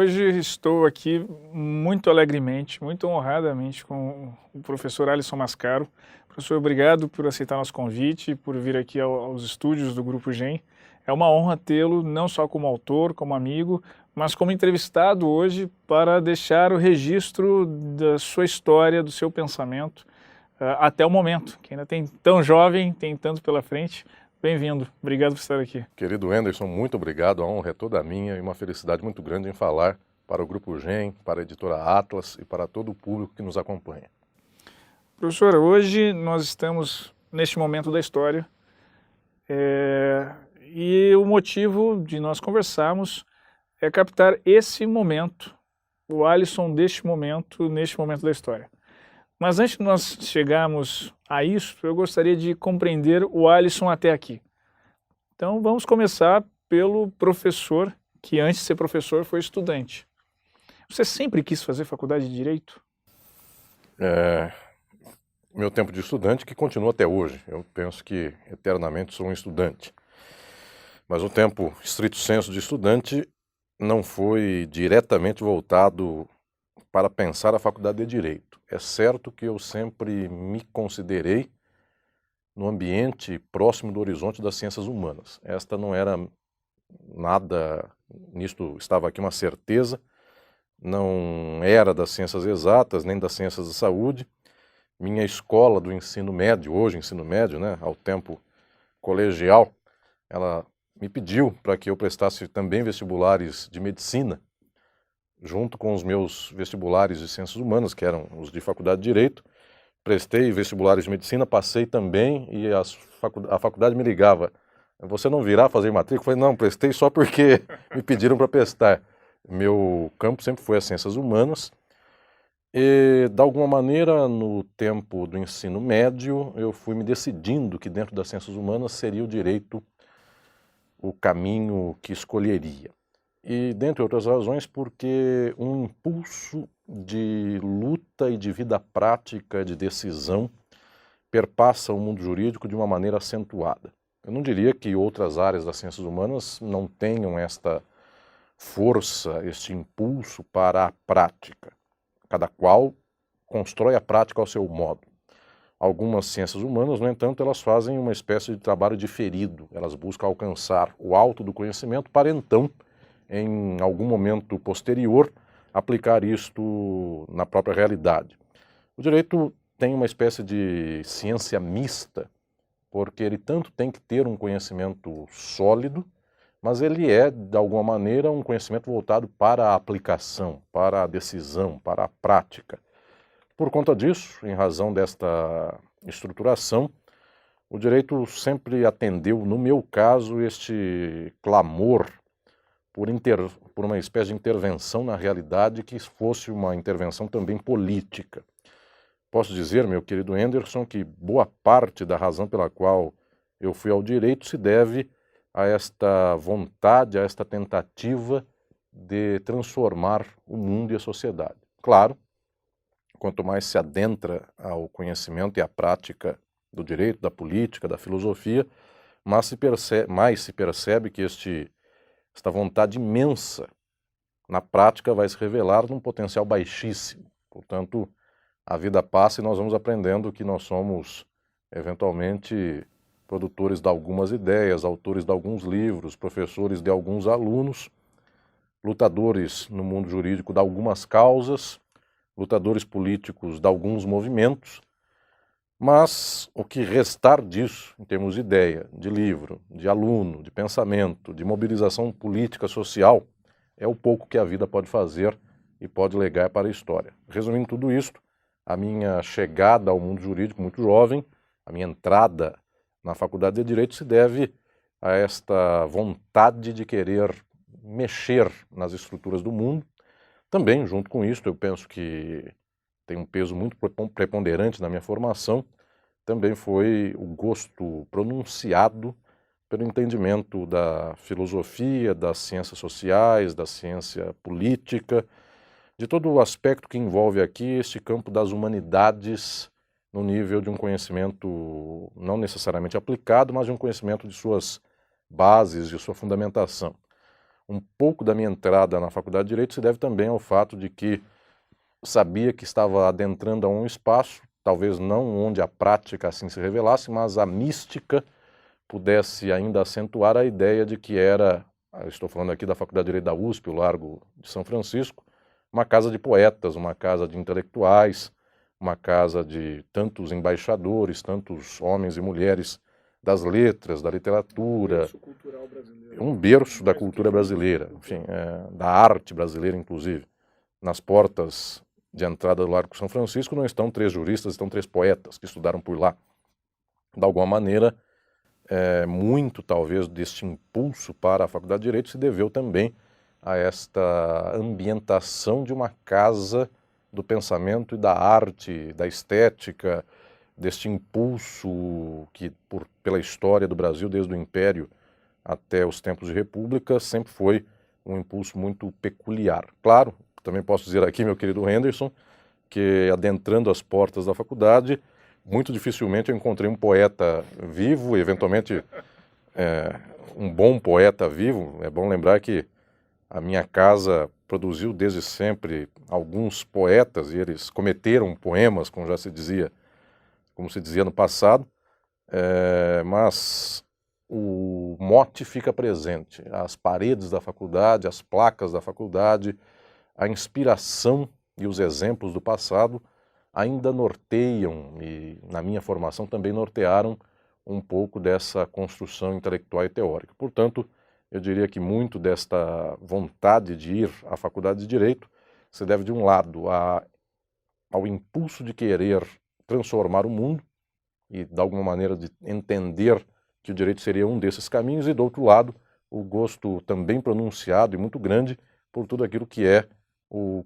Hoje estou aqui muito alegremente, muito honradamente com o professor Alisson Mascaro. Professor, obrigado por aceitar nosso convite, por vir aqui aos estúdios do Grupo GEM. É uma honra tê-lo não só como autor, como amigo, mas como entrevistado hoje para deixar o registro da sua história, do seu pensamento, até o momento, que ainda tem tão jovem, tem tanto pela frente. Bem-vindo, obrigado por estar aqui. Querido Anderson, muito obrigado, a honra é toda minha e uma felicidade muito grande em falar para o Grupo GEM, para a editora Atlas e para todo o público que nos acompanha. Professor, hoje nós estamos neste momento da história e o motivo de nós conversarmos é captar esse momento, o Alisson deste momento, neste momento da história. Mas antes de nós chegarmos a isso, eu gostaria de compreender o Alisson até aqui. Então vamos começar pelo professor, que antes de ser professor foi estudante. Você sempre quis fazer faculdade de Direito? Meu tempo de estudante que continua até hoje. Eu penso que eternamente sou um estudante. Mas o tempo estrito senso de estudante não foi diretamente voltado para pensar a faculdade de Direito. É certo que eu sempre me considerei no ambiente próximo do horizonte das ciências humanas. Esta não era nada, nisto estava aqui uma certeza, não era das ciências exatas, nem das ciências da saúde. Minha escola do ensino médio, hoje ensino médio, né, ao tempo colegial, ela me pediu para que eu prestasse também vestibulares de medicina, junto com os meus vestibulares de ciências humanas, que eram os de faculdade de Direito. Prestei vestibulares de medicina, passei também e a faculdade me ligava. Você não virá fazer matrícula? Eu falei, não, prestei só porque me pediram para prestar. Meu campo sempre foi as ciências humanas. E, de alguma maneira, no tempo do ensino médio, eu fui me decidindo que dentro das ciências humanas seria o direito o caminho que escolheria. E, dentre outras razões, porque um impulso de luta e de vida prática, de decisão, perpassa o mundo jurídico de uma maneira acentuada. Eu não diria que outras áreas das ciências humanas não tenham esta força, este impulso para a prática. Cada qual constrói a prática ao seu modo. Algumas ciências humanas, no entanto, elas fazem uma espécie de trabalho diferido. Elas buscam alcançar o alto do conhecimento para então, em algum momento posterior, aplicar isto na própria realidade. O direito tem uma espécie de ciência mista, porque ele tanto tem que ter um conhecimento sólido, mas ele é, de alguma maneira, um conhecimento voltado para a aplicação, para a decisão, para a prática. Por conta disso, em razão desta estruturação, o direito sempre atendeu, no meu caso, este clamor por uma espécie de intervenção na realidade que fosse uma intervenção também política. Posso dizer, meu querido Anderson, que boa parte da razão pela qual eu fui ao direito se deve a esta vontade, a esta tentativa de transformar o mundo e a sociedade. Claro, quanto mais se adentra ao conhecimento e à prática do direito, da política, da filosofia, mais se percebe que esta vontade imensa, na prática, vai se revelar num potencial baixíssimo. Portanto, a vida passa e nós vamos aprendendo que nós somos, eventualmente, produtores de algumas ideias, autores de alguns livros, professores de alguns alunos, lutadores no mundo jurídico de algumas causas, lutadores políticos de alguns movimentos, mas o que restar disso, em termos de ideia, de livro, de aluno, de pensamento, de mobilização política, social, é o pouco que a vida pode fazer e pode legar para a história. Resumindo tudo isto, a minha chegada ao mundo jurídico muito jovem, a minha entrada na Faculdade de Direito se deve a esta vontade de querer mexer nas estruturas do mundo. Também, junto com isso, eu penso que tem um peso muito preponderante na minha formação, também foi o gosto pronunciado pelo entendimento da filosofia, das ciências sociais, da ciência política, de todo o aspecto que envolve aqui este campo das humanidades no nível de um conhecimento não necessariamente aplicado, mas de um conhecimento de suas bases, de sua fundamentação. Um pouco da minha entrada na Faculdade de Direito se deve também ao fato de que sabia que estava adentrando a um espaço, talvez não onde a prática assim se revelasse, mas a mística pudesse ainda acentuar a ideia de que era, eu estou falando aqui da Faculdade de Direito da USP, o Largo de São Francisco, uma casa de poetas, uma casa de intelectuais, uma casa de tantos embaixadores, tantos homens e mulheres das letras, da literatura, um berço da cultura brasileira, enfim, da arte brasileira, inclusive. Nas portas de entrada do Largo de São Francisco não estão 3 juristas, estão 3 poetas que estudaram por lá. De alguma maneira, muito talvez deste impulso para a Faculdade de Direito se deveu também a esta ambientação de uma casa do pensamento e da arte, da estética, deste impulso que pela história do Brasil, desde o Império até os tempos de República, sempre foi um impulso muito peculiar. Claro, também posso dizer aqui, meu querido Henderson, que adentrando as portas da faculdade, muito dificilmente eu encontrei um poeta vivo, eventualmente um bom poeta vivo. É bom lembrar que a minha casa produziu desde sempre alguns poetas e eles cometeram poemas, como se dizia no passado, mas o mote fica presente. As paredes da faculdade, as placas da faculdade, a inspiração e os exemplos do passado ainda norteiam, e na minha formação também nortearam um pouco dessa construção intelectual e teórica. Portanto, eu diria que muito desta vontade de ir à Faculdade de Direito se deve, de um lado, ao impulso de querer transformar o mundo e, de alguma maneira, de entender que o direito seria um desses caminhos, e, do outro lado, o gosto também pronunciado e muito grande por tudo aquilo que é o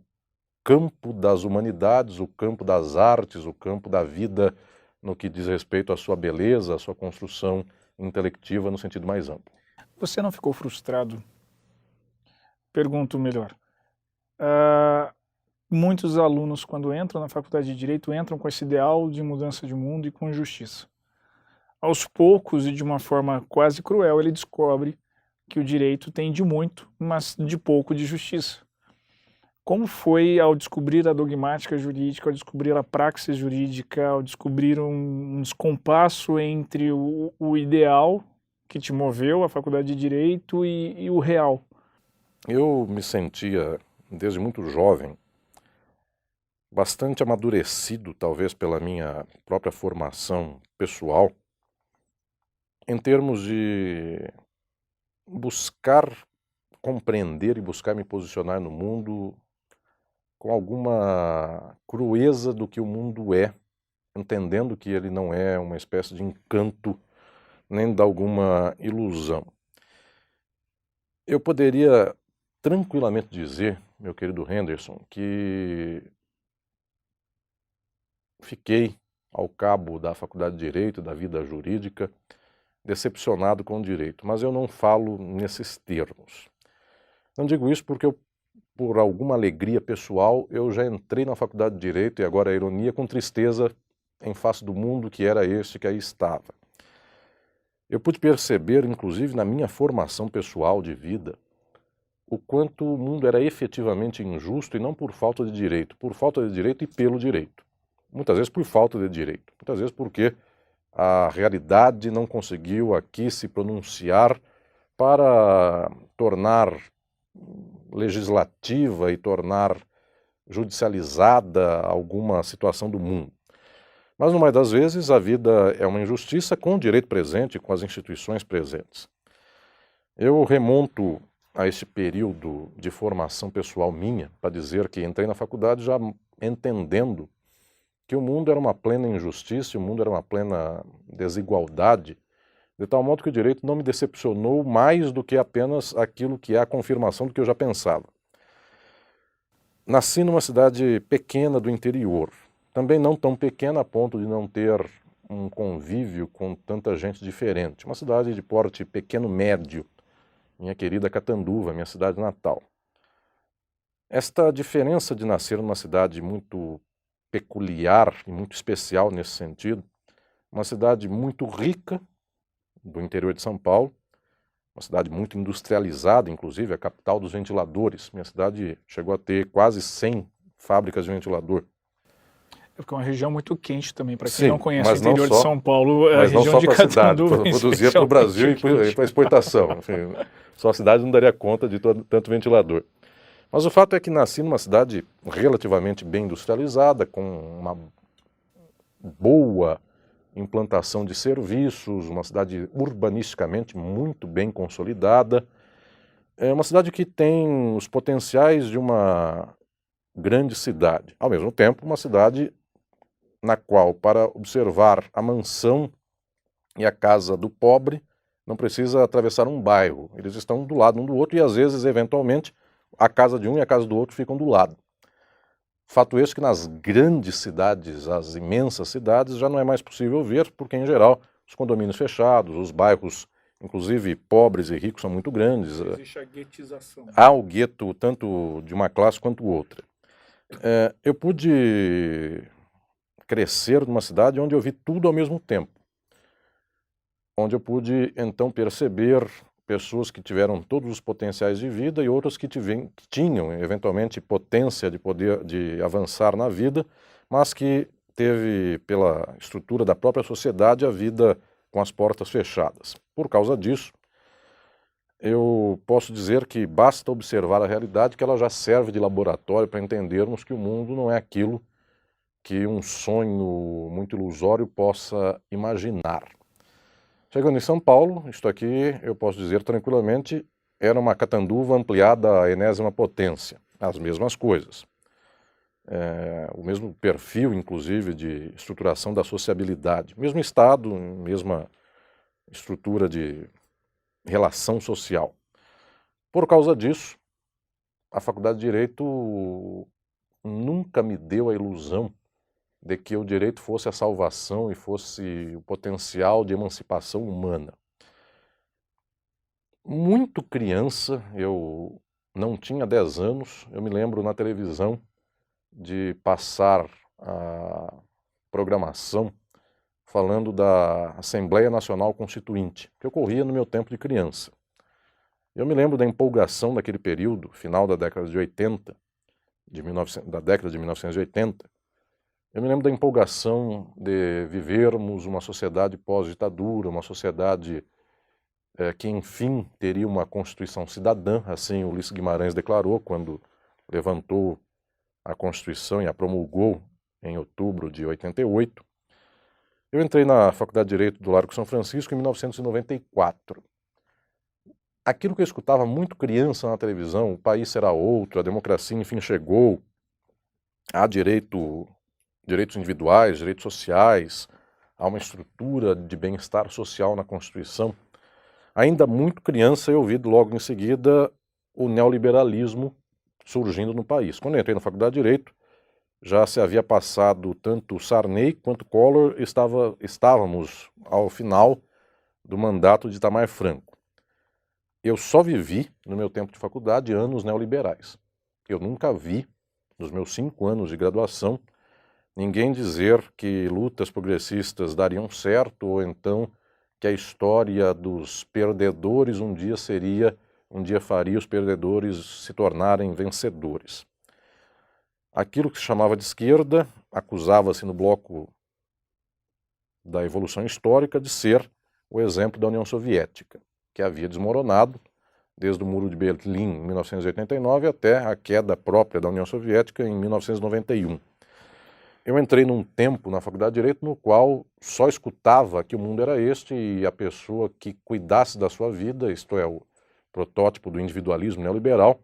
campo das humanidades, o campo das artes, o campo da vida no que diz respeito à sua beleza, à sua construção intelectiva no sentido mais amplo. Você não ficou frustrado? Pergunto melhor. Muitos alunos, quando entram na Faculdade de Direito, entram com esse ideal de mudança de mundo e com justiça. Aos poucos, e de uma forma quase cruel, ele descobre que o direito tem de muito, mas de pouco de justiça. Como foi ao descobrir a dogmática jurídica, ao descobrir a praxis jurídica, ao descobrir um descompasso entre o ideal que te moveu à Faculdade de Direito e o real? Eu me sentia, desde muito jovem, bastante amadurecido, talvez pela minha própria formação pessoal, em termos de buscar compreender e buscar me posicionar no mundo com alguma crueza do que o mundo é, entendendo que ele não é uma espécie de encanto nem de alguma ilusão. Eu poderia tranquilamente dizer, meu querido Henderson, que fiquei, ao cabo da Faculdade de Direito, da vida jurídica, decepcionado com o direito, mas eu não falo nesses termos. Não digo isso porque por alguma alegria pessoal, eu já entrei na Faculdade de Direito, e agora a ironia, com tristeza em face do mundo que era este que aí estava. Eu pude perceber, inclusive na minha formação pessoal de vida, o quanto o mundo era efetivamente injusto, e não por falta de direito e pelo direito. Muitas vezes por falta de direito, muitas vezes porque a realidade não conseguiu aqui se pronunciar para tornar legislativa e tornar judicializada alguma situação do mundo. Mas, no mais das vezes, a vida é uma injustiça com o direito presente, com as instituições presentes. Eu remonto a esse período de formação pessoal minha para dizer que entrei na faculdade já entendendo que o mundo era uma plena injustiça, o mundo era uma plena desigualdade, de tal modo que o direito não me decepcionou mais do que apenas aquilo que é a confirmação do que eu já pensava. Nasci numa cidade pequena do interior, também não tão pequena a ponto de não ter um convívio com tanta gente diferente. Uma cidade de porte pequeno-médio, minha querida Catanduva, minha cidade natal. Esta diferença de nascer numa cidade muito peculiar e muito especial nesse sentido, uma cidade muito rica, do interior de São Paulo, uma cidade muito industrializada, inclusive, a capital dos ventiladores. Minha cidade chegou a ter quase 100 fábricas de ventilador. É porque é uma região muito quente também. Para quem não Sim, conhece o mas não interior de só, São Paulo, a mas não região só de para a cidade, Catanduva é produzia para o Brasil especialmente e para exportação. Enfim, só a cidade não daria conta de tanto ventilador. Mas o fato é que nasci numa cidade relativamente bem industrializada, com uma boa implantação de serviços, uma cidade urbanisticamente muito bem consolidada. É uma cidade que tem os potenciais de uma grande cidade. Ao mesmo tempo, uma cidade na qual, para observar a mansão e a casa do pobre, não precisa atravessar um bairro. Eles estão do lado um do outro e, às vezes, eventualmente, a casa de um e a casa do outro ficam do lado. Fato esse que nas grandes cidades, as imensas cidades, já não é mais possível ver, porque, em geral, os condomínios fechados, os bairros, inclusive pobres e ricos, são muito grandes. Existe a guetização. Há o gueto tanto de uma classe quanto outra. Eu pude crescer numa cidade onde eu vi tudo ao mesmo tempo. Onde eu pude, então, perceber pessoas que tiveram todos os potenciais de vida e outras que tinham, eventualmente, potência de avançar na vida, mas que teve, pela estrutura da própria sociedade, a vida com as portas fechadas. Por causa disso, eu posso dizer que basta observar a realidade que ela já serve de laboratório para entendermos que o mundo não é aquilo que um sonho muito ilusório possa imaginar. Chegando em São Paulo, isto aqui, eu posso dizer tranquilamente, era uma Catanduva ampliada à enésima potência. As mesmas coisas. O mesmo perfil, inclusive, de estruturação da sociabilidade. Mesmo estado, mesma estrutura de relação social. Por causa disso, a Faculdade de Direito nunca me deu a ilusão de que o direito fosse a salvação e fosse o potencial de emancipação humana. Muito criança, eu não tinha 10 anos, eu me lembro na televisão de passar a programação falando da Assembleia Nacional Constituinte, que ocorria no meu tempo de criança. Eu me lembro da empolgação daquele período, final da década de 80, da década de 1980, eu me lembro da empolgação de vivermos uma sociedade pós-ditadura, uma sociedade que, enfim, teria uma Constituição cidadã, assim Ulisses Guimarães declarou quando levantou a Constituição e a promulgou em outubro de 88. Eu entrei na Faculdade de Direito do Largo São Francisco em 1994. Aquilo que eu escutava muito criança na televisão, o país será outro, a democracia, enfim, chegou, há direitos individuais, direitos sociais, há uma estrutura de bem-estar social na Constituição. Ainda muito criança eu vi logo em seguida o neoliberalismo surgindo no país. Quando eu entrei na Faculdade de Direito, já se havia passado tanto Sarney quanto Collor, estávamos ao final do mandato de Itamar Franco. Eu só vivi, no meu tempo de faculdade, anos neoliberais. Eu nunca vi, nos meus 5 anos de graduação, ninguém dizer que lutas progressistas dariam certo ou então que a história dos perdedores um dia faria os perdedores se tornarem vencedores. Aquilo que se chamava de esquerda acusava-se no bloco da evolução histórica de ser o exemplo da União Soviética, que havia desmoronado desde o Muro de Berlim em 1989 até a queda própria da União Soviética em 1991. Eu entrei num tempo na Faculdade de Direito no qual só escutava que o mundo era este e a pessoa que cuidasse da sua vida, isto é, o protótipo do individualismo neoliberal,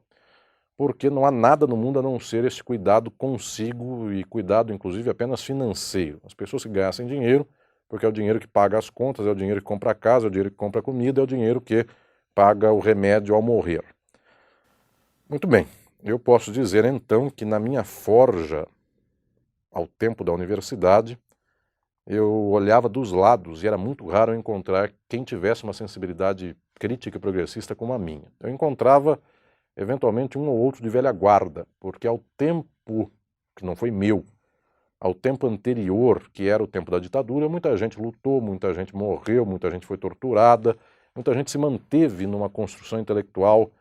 porque não há nada no mundo a não ser esse cuidado consigo e cuidado, inclusive, apenas financeiro. As pessoas que ganhassem dinheiro, porque é o dinheiro que paga as contas, é o dinheiro que compra a casa, é o dinheiro que compra a comida, é o dinheiro que paga o remédio ao morrer. Muito bem, eu posso dizer então que na minha forja, ao tempo da universidade, eu olhava dos lados e era muito raro encontrar quem tivesse uma sensibilidade crítica e progressista como a minha. Eu encontrava, eventualmente, um ou outro de velha guarda, porque ao tempo, que não foi meu, ao tempo anterior, que era o tempo da ditadura, muita gente lutou, muita gente morreu, muita gente foi torturada, muita gente se manteve numa construção intelectual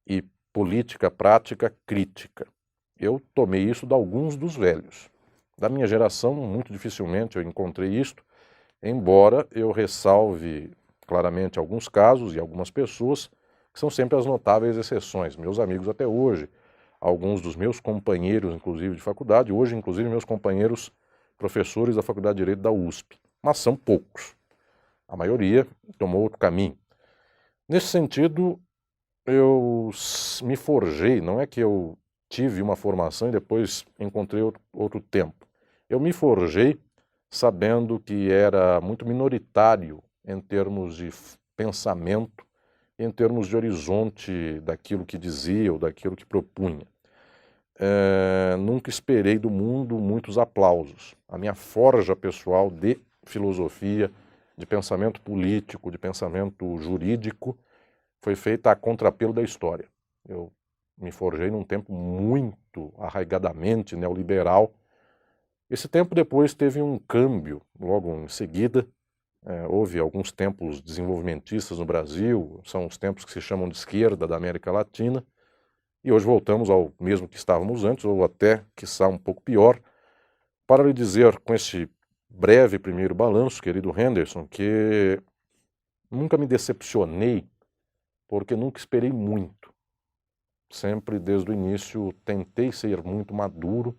e política prática crítica. Eu tomei isso de alguns dos velhos. Da minha geração, muito dificilmente eu encontrei isto, embora eu ressalve claramente alguns casos e algumas pessoas que são sempre as notáveis exceções. Meus amigos até hoje, alguns dos meus companheiros, inclusive de faculdade, hoje inclusive meus companheiros professores da Faculdade de Direito da USP, mas são poucos. A maioria tomou outro caminho. Nesse sentido, eu me forjei, não é que eu tive uma formação e depois encontrei outro tempo. Eu me forjei sabendo que era muito minoritário em termos de pensamento, em termos de horizonte daquilo que dizia ou daquilo que propunha. Nunca esperei do mundo muitos aplausos. A minha forja pessoal de filosofia, de pensamento político, de pensamento jurídico, foi feita a contrapelo da história. Eu me forjei num tempo muito arraigadamente neoliberal. Esse tempo depois teve um câmbio, logo em seguida. Houve alguns tempos desenvolvimentistas no Brasil, são os tempos que se chamam de esquerda da América Latina, e hoje voltamos ao mesmo que estávamos antes, ou até, quiçá, um pouco pior, para lhe dizer, com este breve primeiro balanço, querido Henderson, que nunca me decepcionei, porque nunca esperei muito. Sempre, desde o início, tentei ser muito maduro,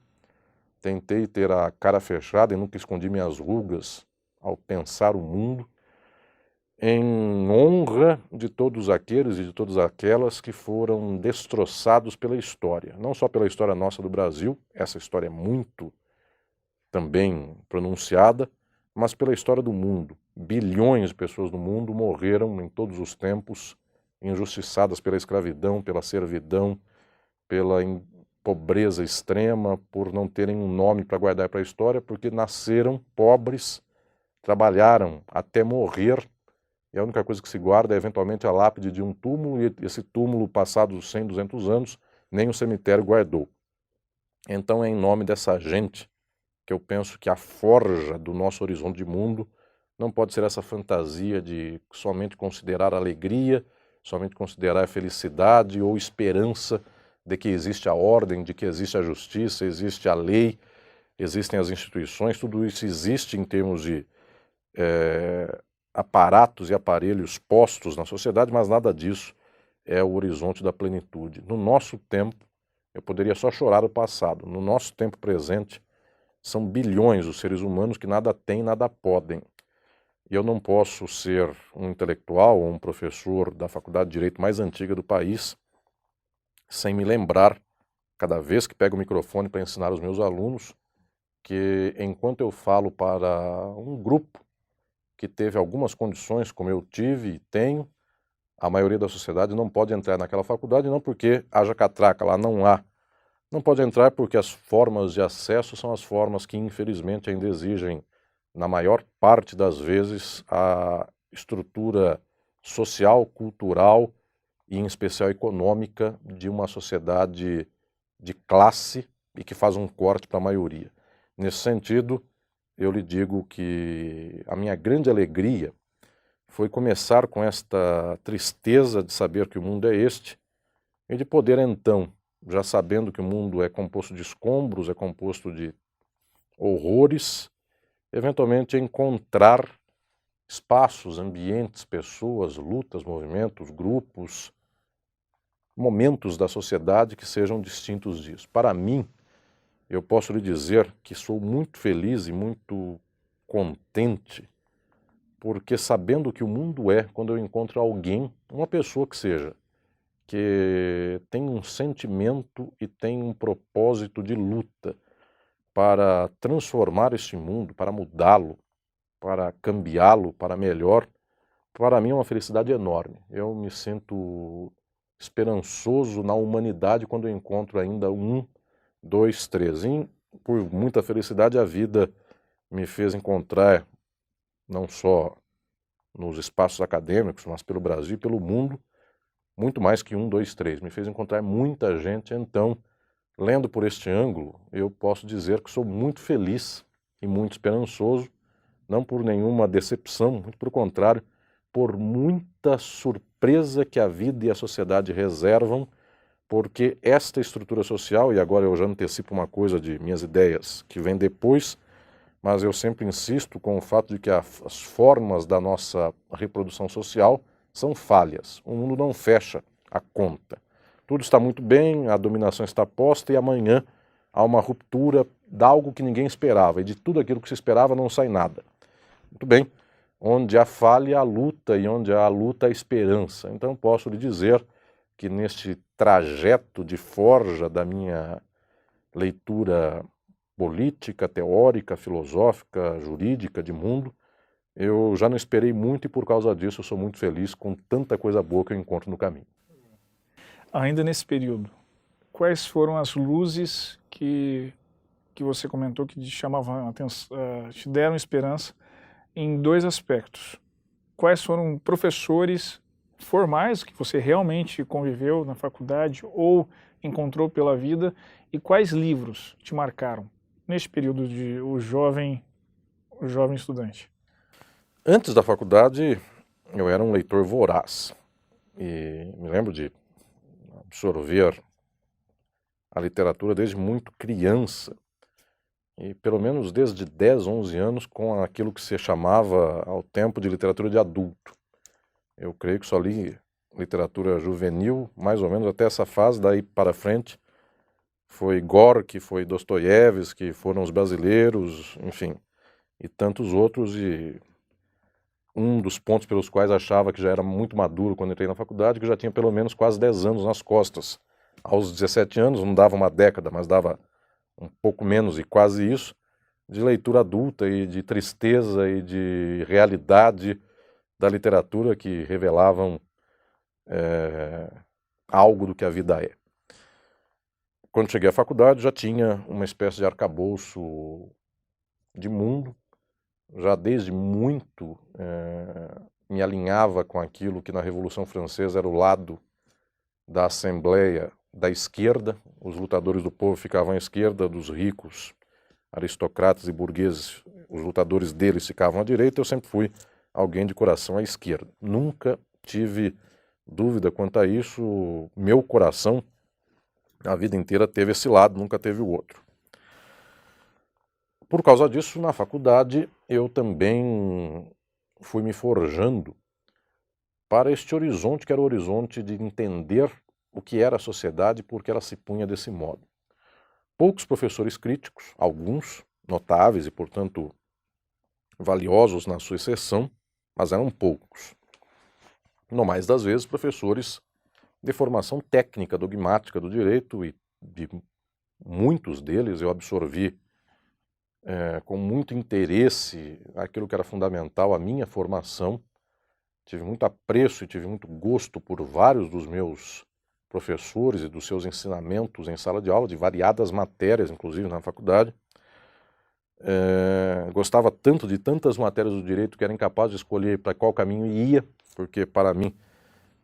tentei ter a cara fechada e nunca escondi minhas rugas ao pensar o mundo, em honra de todos aqueles e de todas aquelas que foram destroçados pela história. Não só pela história nossa do Brasil, essa história é muito também pronunciada, mas pela história do mundo. Bilhões de pessoas no mundo morreram em todos os tempos, injustiçadas pela escravidão, pela servidão, pela pobreza extrema, por não terem um nome para guardar para a história, porque nasceram pobres, trabalharam até morrer, e a única coisa que se guarda é eventualmente a lápide de um túmulo, e esse túmulo, passados 100, 200 anos, nem o cemitério guardou. Então é em nome dessa gente que eu penso que a forja do nosso horizonte de mundo não pode ser essa fantasia de somente considerar a alegria, somente considerar a felicidade ou esperança de que existe a ordem, de que existe a justiça, existe a lei, existem as instituições, tudo isso existe em termos de aparatos e aparelhos postos na sociedade, mas nada disso é o horizonte da plenitude. No nosso tempo, eu poderia só chorar o passado, no nosso tempo presente, são bilhões os seres humanos que nada têm, nada podem. E eu não posso ser um intelectual ou um professor da Faculdade de Direito mais antiga do país sem me lembrar, cada vez que pego o microfone para ensinar os meus alunos, que enquanto eu falo para um grupo que teve algumas condições, como eu tive e tenho, a maioria da sociedade não pode entrar naquela faculdade, não porque haja catraca, lá não há. Não pode entrar porque as formas de acesso são as formas que, infelizmente, ainda exigem, na maior parte das vezes, a estrutura social, cultural e, em especial, econômica de uma sociedade de classe e que faz um corte para a maioria. Nesse sentido, eu lhe digo que a minha grande alegria foi começar com esta tristeza de saber que o mundo é este e de poder, então, já sabendo que o mundo é composto de escombros, é composto de horrores, eventualmente encontrar espaços, ambientes, pessoas, lutas, movimentos, grupos, momentos da sociedade que sejam distintos disso. Para mim, eu posso lhe dizer que sou muito feliz e muito contente, porque sabendo que o mundo é, quando eu encontro alguém, uma pessoa que seja, que tem um sentimento e tem um propósito de luta para transformar este mundo, para mudá-lo, para cambiá-lo para melhor, para mim é uma felicidade enorme. Eu me sinto esperançoso na humanidade quando eu encontro ainda um, dois, três. E, por muita felicidade, a vida me fez encontrar, não só nos espaços acadêmicos, mas pelo Brasil e pelo mundo, muito mais que um, dois, três. Me fez encontrar muita gente, então, lendo por este ângulo, eu posso dizer que sou muito feliz e muito esperançoso, não por nenhuma decepção, muito pelo contrário, por muita surpresa que a vida e a sociedade reservam, porque esta estrutura social, e agora eu já antecipo uma coisa de minhas ideias que vem depois, mas eu sempre insisto com o fato de que as formas da nossa reprodução social são falhas. O mundo não fecha a conta. Tudo está muito bem, a dominação está posta e amanhã há uma ruptura de algo que ninguém esperava, e de tudo aquilo que se esperava não sai nada. Muito bem, onde há falha, há luta, e onde há luta, há esperança. Então posso lhe dizer que neste trajeto de forja da minha leitura política, teórica, filosófica, jurídica, de mundo, eu já não esperei muito e por causa disso eu sou muito feliz com tanta coisa boa que eu encontro no caminho. Ainda nesse período, quais foram as luzes que você comentou que te chamavam a atenção, te deram esperança em dois aspectos? Quais foram professores formais que você realmente conviveu na faculdade ou encontrou pela vida, e quais livros te marcaram neste período de o jovem estudante? Antes da faculdade, eu era um leitor voraz e me lembro de absorver a literatura desde muito criança, e pelo menos desde 10, 11 anos com aquilo que se chamava ao tempo de literatura de adulto. Eu creio que só li literatura juvenil, mais ou menos até essa fase, daí para frente foi Gorky, foi Dostoiévski, foram os brasileiros, enfim, e tantos outros. E um dos pontos pelos quais achava que já era muito maduro quando entrei na faculdade, que já tinha pelo menos quase 10 anos nas costas. Aos 17 anos, não dava uma década, mas dava um pouco menos e quase isso, de leitura adulta e de tristeza e de realidade da literatura que revelavam algo do que a vida é. Quando cheguei à faculdade já tinha uma espécie de arcabouço de mundo, já desde muito me alinhava com aquilo que na Revolução Francesa era o lado da Assembleia da esquerda. Os lutadores do povo ficavam à esquerda, dos ricos, aristocratas e burgueses, os lutadores deles ficavam à direita. Eu sempre fui alguém de coração à esquerda. Nunca tive dúvida quanto a isso. Meu coração, a vida inteira, teve esse lado, nunca teve o outro. Por causa disso, na faculdade, eu também fui me forjando para este horizonte, que era o horizonte de entender o que era a sociedade e por que ela se punha desse modo. Poucos professores críticos, alguns notáveis e, portanto, valiosos na sua exceção, mas eram poucos. No mais das vezes, professores de formação técnica, dogmática do direito, e de muitos deles eu absorvi com muito interesse aquilo que era fundamental à minha formação. Tive muito apreço e tive muito gosto por vários dos meus professores e dos seus ensinamentos em sala de aula, de variadas matérias, inclusive na faculdade. Gostava tanto de tantas matérias do direito que era incapaz de escolher para qual caminho ia, porque para mim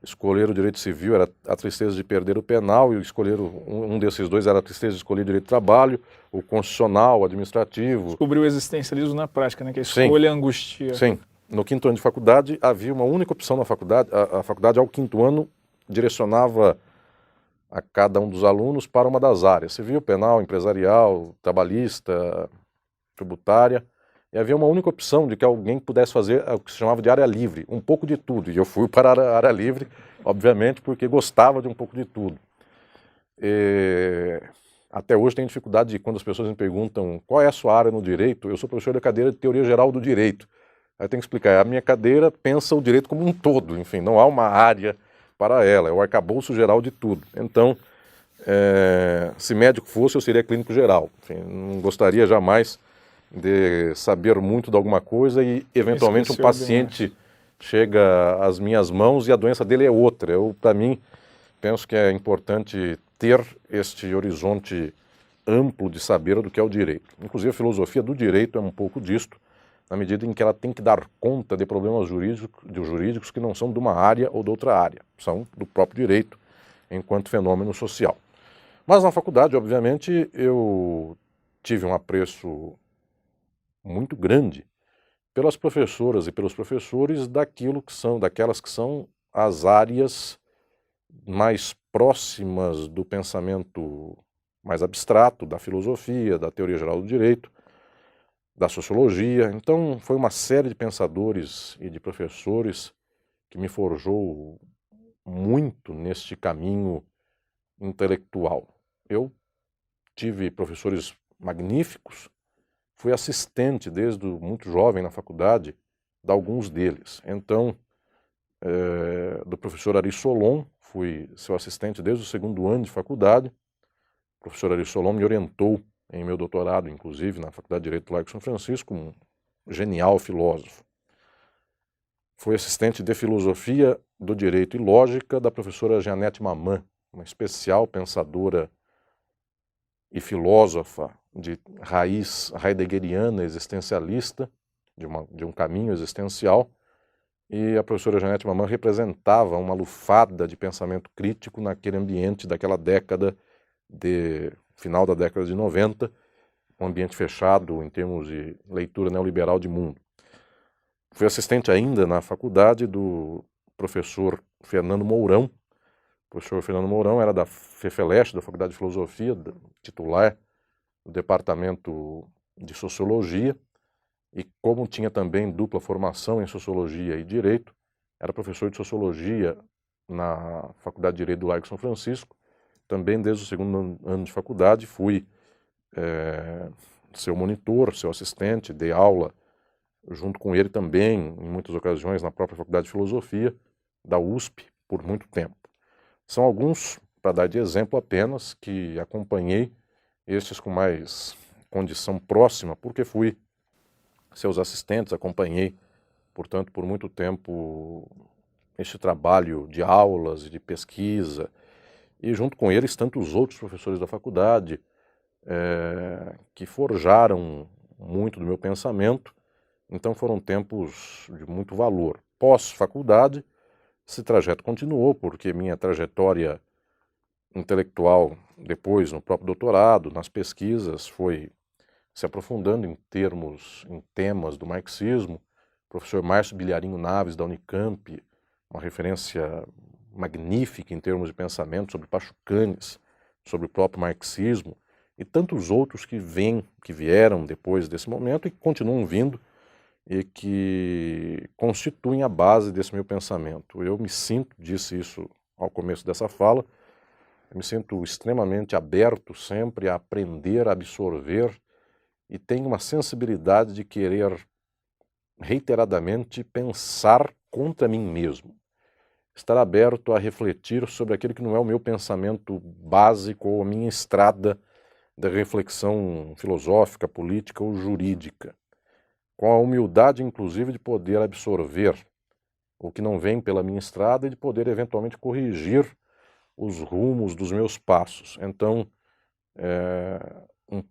escolher o direito civil era a tristeza de perder o penal, e escolher um desses dois era a tristeza de escolher o direito do trabalho, o constitucional, o administrativo. Descobriu o existencialismo na prática, né? Que a escolha angustia. Sim. No quinto ano de faculdade havia uma única opção na faculdade. A faculdade, ao quinto ano, direcionava a cada um dos alunos para uma das áreas: civil, penal, empresarial, trabalhista, tributária. E havia uma única opção de que alguém pudesse fazer o que se chamava de área livre, um pouco de tudo. E eu fui para a área livre, obviamente, porque gostava de um pouco de tudo. Até hoje tenho dificuldade de, quando as pessoas me perguntam qual é a sua área no direito, eu sou professor da cadeira de Teoria Geral do Direito. Aí eu tenho que explicar, a minha cadeira pensa o direito como um todo, enfim, não há uma área para ela, é o arcabouço geral de tudo. Então, se médico fosse, eu seria clínico geral. Enfim, não gostaria jamais de saber muito de alguma coisa e, eventualmente, um paciente chega às minhas mãos e a doença dele é outra. Eu, para mim, penso que é importante ter este horizonte amplo de saber do que é o direito. Inclusive, a filosofia do direito é um pouco disto, na medida em que ela tem que dar conta de problemas jurídicos que não são de uma área ou de outra área, são do próprio direito enquanto fenômeno social. Mas na faculdade, obviamente, eu tive um apreço muito grande pelas professoras e pelos professores daquelas que são as áreas mais próximas do pensamento mais abstrato, da filosofia, da teoria geral do direito, da sociologia. Então foi uma série de pensadores e de professores que me forjou muito neste caminho intelectual. Eu tive professores magníficos, fui assistente desde muito jovem na faculdade de alguns deles. Então, do professor Ari Solon, fui seu assistente desde o segundo ano de faculdade. O professor Ari Solon me orientou em meu doutorado, inclusive, na Faculdade de Direito do Largo São Francisco, um genial filósofo. Fui assistente de filosofia do direito e lógica da professora Jeanette Mamã, uma especial pensadora e filósofa de raiz heideggeriana existencialista, de um caminho existencial, e a professora Jeanette Mamã representava uma lufada de pensamento crítico naquele ambiente daquela década, final da década de 90, um ambiente fechado em termos de leitura neoliberal de mundo. Fui assistente ainda na faculdade do professor Fernando Mourão. O professor Fernando Mourão era da FEFELESH, da Faculdade de Filosofia, titular do Departamento de Sociologia, e como tinha também dupla formação em Sociologia e Direito, era professor de Sociologia na Faculdade de Direito do Largo São Francisco. Também desde o segundo ano de faculdade fui seu monitor, seu assistente, dei aula junto com ele também, em muitas ocasiões, na própria Faculdade de Filosofia da USP, por muito tempo. São alguns, para dar de exemplo apenas, que acompanhei, estes com mais condição próxima, porque fui seus assistentes, acompanhei, portanto, por muito tempo, este trabalho de aulas e de pesquisa, e junto com eles tantos outros professores da faculdade, que forjaram muito do meu pensamento. Então foram tempos de muito valor. Pós-faculdade, esse trajeto continuou, porque minha trajetória intelectual, depois no próprio doutorado, nas pesquisas, foi se aprofundando em temas do marxismo. O professor Márcio Bilharinho Naves, da Unicamp, uma referência magnífica em termos de pensamento sobre Pachucanes, sobre o próprio marxismo, e tantos outros que vieram depois desse momento e que continuam vindo, e que constituem a base desse meu pensamento. Eu me sinto, disse isso ao começo dessa fala, eu me sinto extremamente aberto sempre a aprender, a absorver, e tenho uma sensibilidade de querer reiteradamente pensar contra mim mesmo. Estar aberto a refletir sobre aquilo que não é o meu pensamento básico ou a minha estrada da reflexão filosófica, política ou jurídica, com a humildade, inclusive, de poder absorver o que não vem pela minha estrada e de poder, eventualmente, corrigir os rumos dos meus passos. Então, um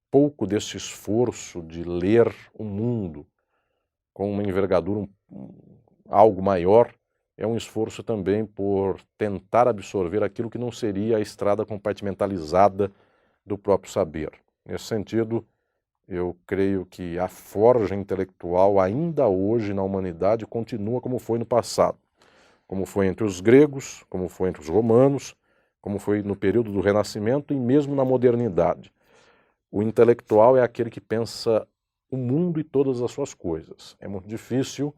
pouco desse esforço de ler o mundo com uma envergadura, algo maior, é um esforço também por tentar absorver aquilo que não seria a estrada compartimentalizada do próprio saber. Nesse sentido, eu creio que a forja intelectual ainda hoje na humanidade continua como foi no passado, como foi entre os gregos, como foi entre os romanos, como foi no período do Renascimento e mesmo na modernidade. O intelectual é aquele que pensa o mundo e todas as suas coisas. É muito difícil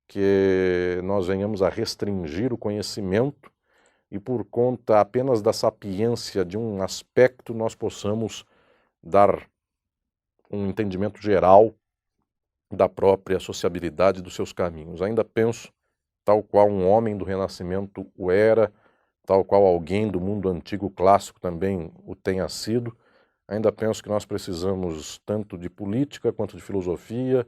que nós venhamos a restringir o conhecimento e por conta apenas da sapiência de um aspecto nós possamos dar um entendimento geral da própria sociabilidade dos seus caminhos. Ainda penso, tal qual um homem do Renascimento o era, tal qual alguém do mundo antigo clássico também o tenha sido, ainda penso que nós precisamos tanto de política quanto de filosofia,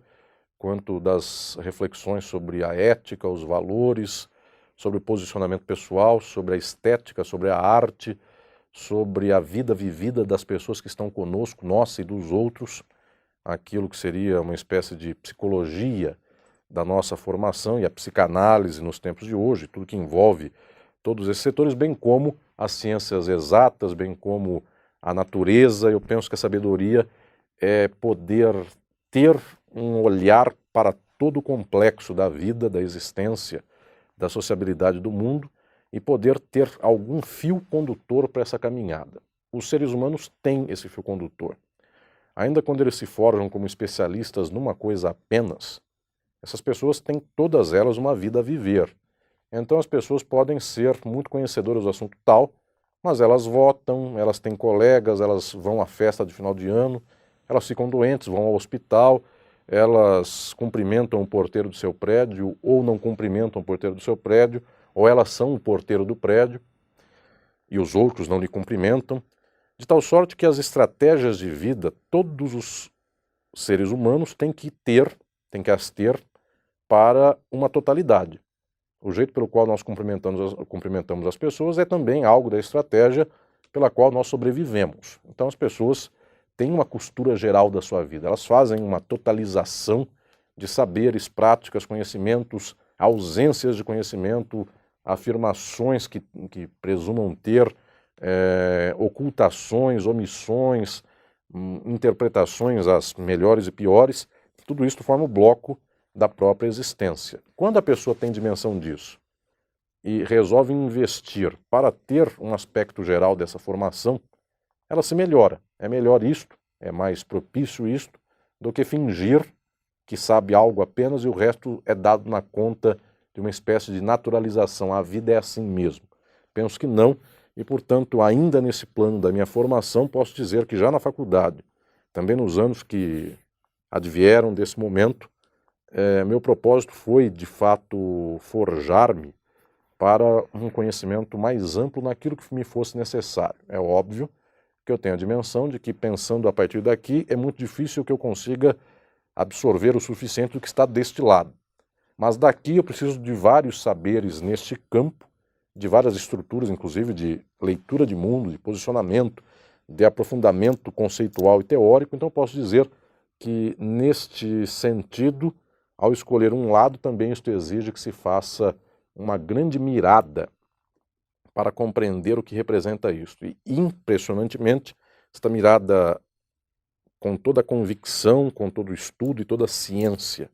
quanto das reflexões sobre a ética, os valores, sobre o posicionamento pessoal, sobre a estética, sobre a arte, sobre a vida vivida das pessoas que estão conosco, nossa e dos outros, aquilo que seria uma espécie de psicologia da nossa formação e a psicanálise nos tempos de hoje, tudo que envolve todos esses setores, bem como as ciências exatas, bem como a natureza. Eu penso que a sabedoria é poder ter um olhar para todo o complexo da vida, da existência, da sociabilidade do mundo e poder ter algum fio condutor para essa caminhada. Os seres humanos têm esse fio condutor. Ainda quando eles se forjam como especialistas numa coisa apenas, essas pessoas têm todas elas uma vida a viver. Então as pessoas podem ser muito conhecedoras do assunto tal, mas elas votam, elas têm colegas, elas vão à festa de final de ano, elas ficam doentes, vão ao hospital, elas cumprimentam o porteiro do seu prédio ou não cumprimentam o porteiro do seu prédio, ou elas são o porteiro do prédio e os outros não lhe cumprimentam, de tal sorte que as estratégias de vida, todos os seres humanos têm que as ter para uma totalidade. O jeito pelo qual nós cumprimentamos as pessoas é também algo da estratégia pela qual nós sobrevivemos. Então as pessoas têm uma costura geral da sua vida, elas fazem uma totalização de saberes, práticas, conhecimentos, ausências de conhecimento, afirmações que presumam ter, ocultações, omissões, interpretações as melhores e piores, tudo isso forma o bloco da própria existência. Quando a pessoa tem dimensão disso e resolve investir para ter um aspecto geral dessa formação, ela se melhora. É melhor isto, é mais propício isto, do que fingir que sabe algo apenas e o resto é dado na conta de uma espécie de naturalização. A vida é assim mesmo. Penso que não, e portanto, ainda nesse plano da minha formação, posso dizer que já na faculdade, também nos anos que advieram desse momento, meu propósito foi, de fato, forjar-me para um conhecimento mais amplo naquilo que me fosse necessário. É óbvio que eu tenho a dimensão de que, pensando a partir daqui, é muito difícil que eu consiga absorver o suficiente do que está deste lado. Mas daqui eu preciso de vários saberes neste campo, de várias estruturas, inclusive de leitura de mundo, de posicionamento, de aprofundamento conceitual e teórico. Então posso dizer que, neste sentido, ao escolher um lado, também isto exige que se faça uma grande mirada para compreender o que representa isto. E, impressionantemente, esta mirada com toda a convicção, com todo o estudo e toda a ciência,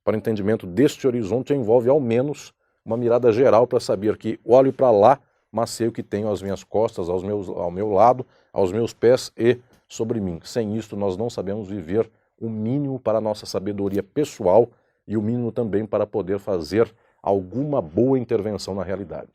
para o entendimento deste horizonte, envolve ao menos uma mirada geral para saber que olho para lá, mas sei o que tenho às minhas costas, ao meu lado, aos meus pés e sobre mim. Sem isto, nós não sabemos viver o mínimo para a nossa sabedoria pessoal e o mínimo também para poder fazer alguma boa intervenção na realidade.